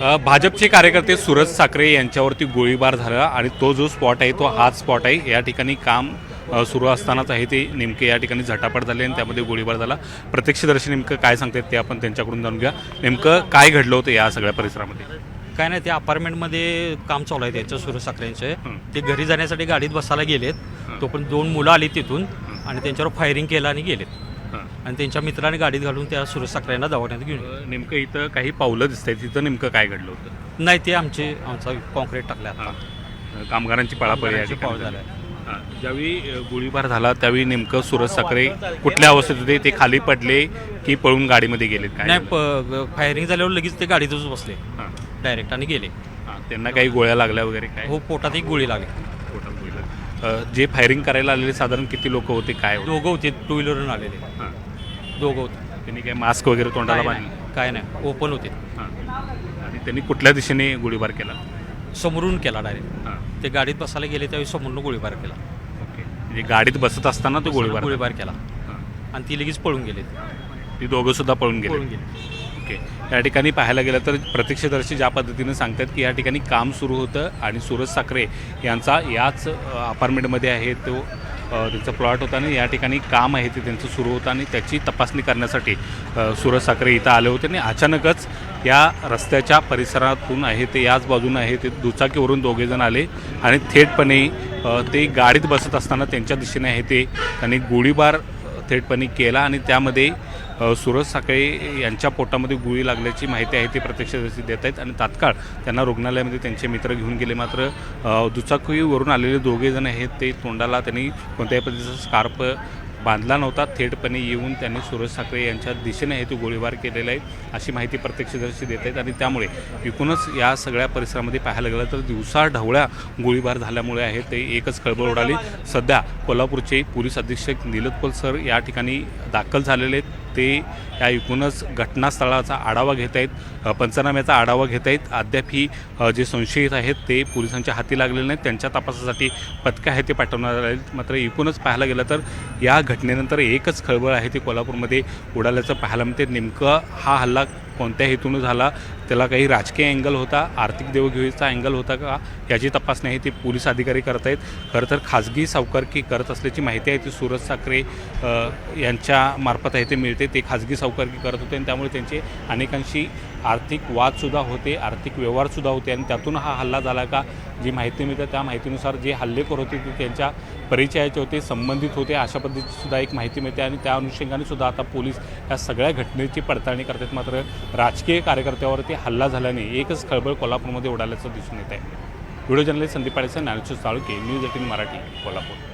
भाजपचे कार्यकर्ते सूरज साखरे यांच्यावरती गोळीबार झाला आणि तो जो स्पॉट आहे तो हाच स्पॉट आहे। या ठिकाणी काम सुरू असतानाच आहे ते नेमके या ठिकाणी झटापट झाली आणि त्यामध्ये गोळीबार झाला। प्रत्यक्षदर्शी नेमकं काय सांगतात ते आपण त्यांच्याकडून जाणून घ्या। नेमकं काय घडलं होतं या सगळ्या परिसरामध्ये? काय नाही, ते अपार्टमेंटमध्ये काम चालू आहे त्यांचं सूरज साखरेंचे। ते घरी जाण्यासाठी गाडीत बसायला गेलेत, तोपर्यंत दोन मुलं आली तिथून आणि त्यांच्यावर फायरिंग केलं आणि गेलेत आणि त्यांच्या मित्राने गाडीत घालून त्या सूरज साखरेंना दवाखान्यात घेऊन गेले। नेमकं इथं काही पावलं दिसत आहेत, तिथं नेमकं काय घडलं होतं? नाही, ते आमचा कॉन्क्रीट टाकला आता, कामगारांची पळापळी या ठिकाणी पाऊस झाला। ज्यावेळी गोळीबार झाला त्यावेळी नेमकं सूरज साखरे कुठल्या अवस्थेत होते? ते खाली पडले की पळून गाडीमध्ये गेलेत? काय नाही, फायरिंग झाल्यावर लगेच ते गाडीतच बसले डायरेक्ट आणि गेले। त्यांना काही गोळ्या लागल्या वगैरे काय? हो, पोटात एक गोळी लागली। पोटात गोळी लागली। जे फायरिंग करायला आलेले साधारण किती लोक होते? काय होते? दोघं होते, टू व्हीलरवरून आलेले दोघं होते। त्यांनी काय मास्क वगैरे तोंडाला बांधले? काय नाही, ओपन होते। आणि त्यांनी कुठल्या दिशेने गोळीबार केला? समोरून केला डायरेक्ट। ते गाडीत बसायला गेले त्यावेळी समोरून गोळीबार केला। ओके, म्हणजे गाडीत बसत असताना तो गोळीबार केला आणि ती लगेच पळून गेले। ती दोघं सुद्धा पळून गेले? ओके, या ठिकाणी पाहायला गेलं तर प्रत्यक्षदर्शी ज्या पद्धतीने सांगतात की या ठिकाणी काम सुरू होतं आणि सूरज साखरे यांचा याच अपार्टमेंटमध्ये आहे तो त्यांचा प्लॉट होता आणि या ठिकाणी काम आहे ते त्यांचं सुरू होतं आणि त्याची तपासणी करण्यासाठी सूरज साखरे इथं आले होते आणि अचानकच या रस्त्याच्या परिसरातून आहे ते याच बाजूनं आहे ते दुचाकीवरून दोघेजण आले आणि थेटपणे ते गाडीत बसत असताना त्यांच्या दिशेने आहे ते त्यांनी गोळीबार थेटपणे केला आणि त्यामध्ये सूरज साखरे यांच्या पोटामध्ये गोळी लागल्याची माहिती आहे ते प्रत्यक्षदर्शी देत आहेत आणि तात्काळ त्यांना रुग्णालयामध्ये त्यांचे मित्र घेऊन गेले। मात्र दुचाकीवरून आलेले दोघेजण आहेत ते तोंडाला त्यांनी कोणत्याही पद्धतीचा स्कार्फ बांधला नव्हता। थेटपणे येऊन त्यांनी सूरज साखरे यांच्या दिशेने आहे तो गोळीबार केलेला आहे अशी माहिती प्रत्यक्षदर्शी देत आहेत आणि त्यामुळे एकूणच या सगळ्या परिसरामध्ये पाहायला गेलं तर दिवसा ढवळ्या गोळीबार झाल्यामुळे आहे ते एकच खळबळ उडाली। सध्या कोल्हापूरचे पोलीस अधीक्षक निलतपल सर या ठिकाणी दाखल झालेले आहेत। ते या एकूणच घटनास्थळाचा आढावा घेत आहेत, पंचनाम्याचा आढावा घेत आहेत। अद्याप ही जे संशयित आहेत ते पोलिसांच्या हाती लागलेले नाहीत, त्यांच्या तपासासाठी पथकं आहे ते पाठवणार आहेत। मात्र एकूणच पाहायला गेलं तर या घटनेनंतर एकच खळबळ आहे ते कोल्हापूरमध्ये उडाल्याचं पाहायला मिळते। नेमकं हा हल्ला कोणत्या हेतून झाला, त्याला काही राजकीय अँगल होता, आर्थिक देवघेवीचा अँगल होता का, याची तपासणी आहे ते पोलीस अधिकारी करत आहेत। खरं तर खाजगी सावकारकी करत असल्याची माहिती आहे ती सूरज साखरे यांच्या मार्फत आहे ते मिळते। ते खाजगी सावकारकी करत होते आणि त्यामुळे त्यांचे अनेकांशी आर्थिक वादसुद्धा होते, आर्थिक व्यवहारसुद्धा होते आणि त्यातून हा हल्ला झाला का, जी माहिती मिळते त्या माहितीनुसार जे हल्लेखोर होते ते त्यांच्या परिचयाचे होते, संबंधित होते अशा पद्धतीची सुद्धा एक माहिती मिळते आणि त्या अनुषंगाने सुद्धा आता पोलीस या सगळ्या घटनेची पडताळणी करतात। मात्र राजकीय कार्यकर्त्यावरती हल्ला झाल्याने एकच खळबळ कोल्हापूरमध्ये उडाल्याचं दिसून येत आहे। Video journalist Sandeep Padesar, Dnyaneshwar Salunkhe, news 18 Marathi, Kolhapur.